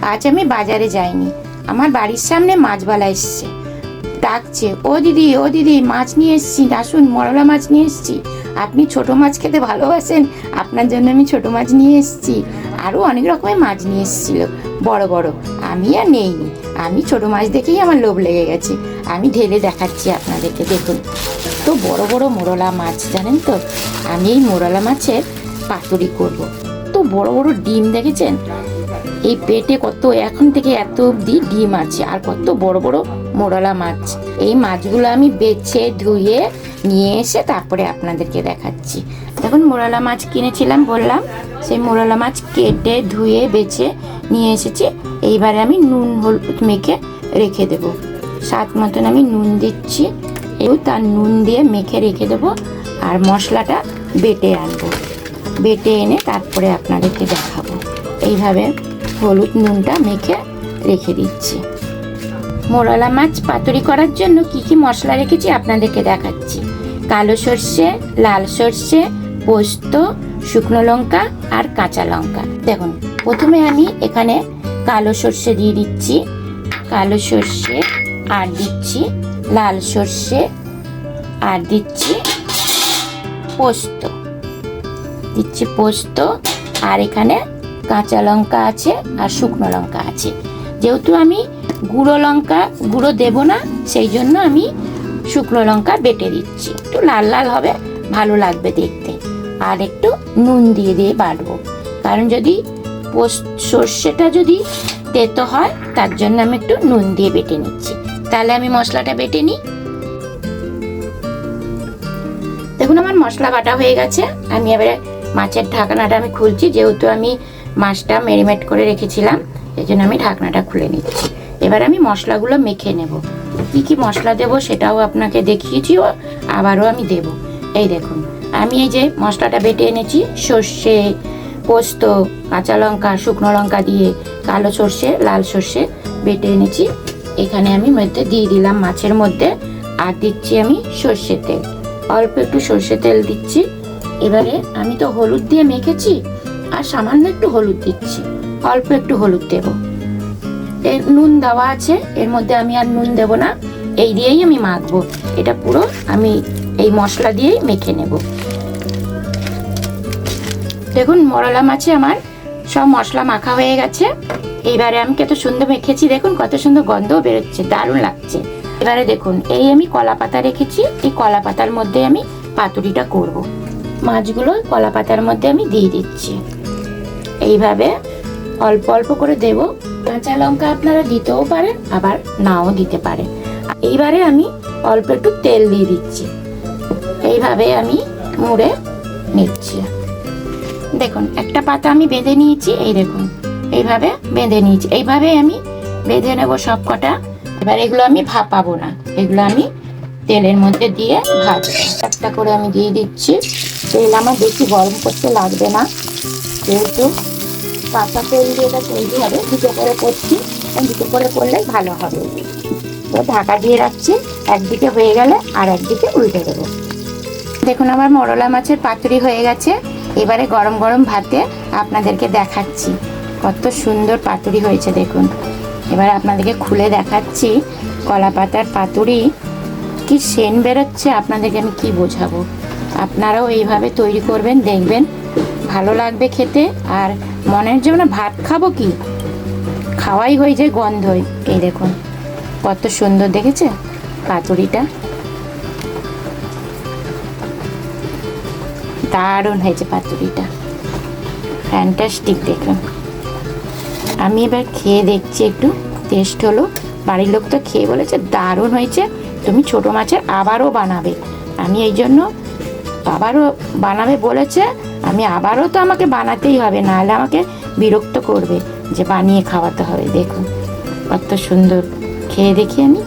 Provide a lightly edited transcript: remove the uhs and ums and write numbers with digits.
আজ আমি বাজারে যাইনি। আমার বাড়ির সামনে মাছবালা এসছে, ডাকছে, ও দিদি ও দিদি মাছ নিয়ে এসছি, আসুন মরলা মাছ নিয়ে এসছি। আপনি ছোট মাছ খেতে ভালোবাসেন, আপনার জন্য আমি ছোট মাছ নিয়ে এসছি। আরও অনেক রকমের মাছ নিয়ে এসেছিল, বড় বড়। আমি আর নেইনি, আমি ছোট মাছ দেখেই আমার লোভ লেগে গেছে। আমি ঢেলে দেখাচ্ছি আপনাদেরকে, দেখুন তো বড় বড় মোরলা মাছ। জানেন তো আমি এই মোরলা মাছের পাতুরি করব। তো বড় বড় ডিম দেখেছেন, এই পেটে কত এখন থেকে এত অবধি ডিম আছে, আর কত বড় বড় মোরলা মাছ। এই মাছগুলো আমি বেছে ধুয়ে নিয়ে এসে তারপরে আপনাদেরকে দেখাচ্ছি। দেখুন মোরলা মাছ কিনেছিলাম বললাম, সেই মোরলা মাছ কেটে ধুয়ে বেছে নিয়ে এসেছি। এইবারে আমি নুন হলুদ মেখে রেখে দেব। স্বাদ মতন আমি নুন দিচ্ছি, এবং তার নুন দিয়ে মেখে রেখে দেবো। আর মশলাটা বেটে আনবো, বেটে এনে তারপরে আপনাদেরকে দেখাবো। এইভাবে হলুদ নুনটা মেখে রেখে দিচ্ছি। মোরলা মাছ পাতুরি করার জন্য কি কি মশলা রেখেছি আপনাদেরকে দেখাচ্ছি। কালো সর্ষে, লাল সর্ষে, পোস্ত, শুকনো লঙ্কা আর কাঁচা লঙ্কা। দেখুন প্রথমে আমি এখানে কালো সর্ষে দিয়ে দিচ্ছি, কালো সর্ষে, আর দিচ্ছি লাল সর্ষে, আর দিচ্ছি পোস্ত, দিচ্ছি পোস্ত। আর এখানে কাঁচা লঙ্কা আছে আর শুকনো লঙ্কা আছে। যেহেতু আমি গুঁড়ো দেব না, সেই জন্য আমি শুকনো লঙ্কা বেটে দিচ্ছি। একটু লাল লাল হবে, ভালো লাগবে দেখতে। আর একটু নুন দিয়ে দিয়ে বাটবো, কারণ যদি সর্ষেটা যদি তেতো হয় তার জন্য আমি একটু নুন দিয়ে বেটে নিচ্ছি। তাহলে আমি মশলাটা বেটে নিই। দেখুন আমার মশলা বাটা হয়ে গেছে। আমি এবারে মাছের ঢাকনাটা আমি খুলছি, যেহেতু আমি মাছটা ম্যারিনেট করে রেখেছিলাম, এই জন্য আমি ঢাকনাটা খুলে নিচ্ছি। এবার আমি মশলাগুলো মেখে নেব। কি কি মশলা দেব সেটাও আপনাকে দেখিয়েছি, আবারও আমি দেব। এই দেখুন আমি এই যে মশলাটা বেটে এনেছি, সর্ষে, পোস্ত, কাঁচা লঙ্কা, শুকনো লঙ্কা দিয়ে কালো সর্ষে, লাল সর্ষে বেটে এনেছি। এখানে আমি মধ্যে দিয়ে দিলাম মাছের মধ্যে, আর দিচ্ছি আমি সর্ষের তেল, অল্প একটু সর্ষের তেল দিচ্ছি। এবারে আমি তো হলুদ দিয়ে মেখেছি, আর সামান্য একটু হলুদ দিচ্ছি, অল্প একটু হলুদ দেব। এর নুন দেওয়া আছে, এর মধ্যে আমি আর নুন দেব না, এই দিয়েই আমি মাখবো। এটা পুরো আমি এই মশলা দিয়েই মেখে নেব। দেখুন মরলা মাছে আমার সব মশলা মাখা হয়ে গেছে। এইবারে আমি কত সুন্দর মেখেছি, দেখুন কত সুন্দর গন্ধও বেরোচ্ছে, দারুণ লাগছে। এবারে দেখুন এই আমি কলা পাতা রেখেছি, এই কলা পাতার মধ্যে আমি পাতুরিটা করব। মাছগুলো কলা পাতার মধ্যে আমি দিয়ে দিচ্ছি। এইভাবে অল্প অল্প করে দেব। কাঁচা লঙ্কা আপনারা দিতেও পারেন, আবার নাও দিতে পারেন। এইবারে আমি অল্প একটু তেল দিয়ে দিচ্ছি। এইভাবে আমি মুড়ে নিচ্ছি। দেখুন একটা পাতা আমি বেঁধে নিয়েছি, এই দেখুন এইভাবে বেঁধে নিয়েছি। এইভাবে আমি বেঁধে নেব সব কটা। এবার এগুলো আমি ভাপাবো না, এগুলো আমি তেলের মধ্যে দিয়ে ভাজবো। একটা করে আমি দিয়ে দিচ্ছি। তেল আমার বেশি গরম করতে লাগবে না, যেহেতু কাঁচা তেল দিয়ে এটা তৈরি হবে। দুটো করে করছি, দুটো করে করলেই ভালো হবে। তো ঢাকা দিয়ে রাখছি, একদিকে হয়ে গেলে আর একদিকে উল্টে দেবো। দেখুন আমার মরলা মাছের পাতুরি হয়ে গেছে। এবারে গরম গরম ভাতে আপনাদেরকে দেখাচ্ছি কত সুন্দর পাতুরি হয়েছে। দেখুন এবার আপনাদেরকে খুলে দেখাচ্ছি কলা পাতার পাতুরি। কি সেন্ট বেরোচ্ছে, আপনাদেরকে আমি কি বোঝাবো। আপনারাও এইভাবে তৈরি করবেন, দেখবেন ভালো লাগবে খেতে। আর মনের জন্য ভাত খাবো কি, খাওয়াই হয়ে যায় গন্ধই। এই দেখুন কত সুন্দর দেখেছে পাতুরিটা, দারুণ হয়েছে পাতুরিটা, ফ্যান্টাস্টিক। দেখুন আমি এবার খেয়ে দেখছি, একটু টেস্ট হলো। বাড়ির লোক তো খেয়ে বলেছে দারুণ হয়েছে, তুমি ছোট মাছের আবারও বানাবে। আমি এই জন্য আবারও বানাবে বলেছে, আমি আবারও তো আমাকে বানাতেই হবে, নাহলে আমাকে বিরক্ত করবে যে বানিয়ে খাওয়াতে হবে। দেখুন কত সুন্দর, খেয়ে দেখি আমি।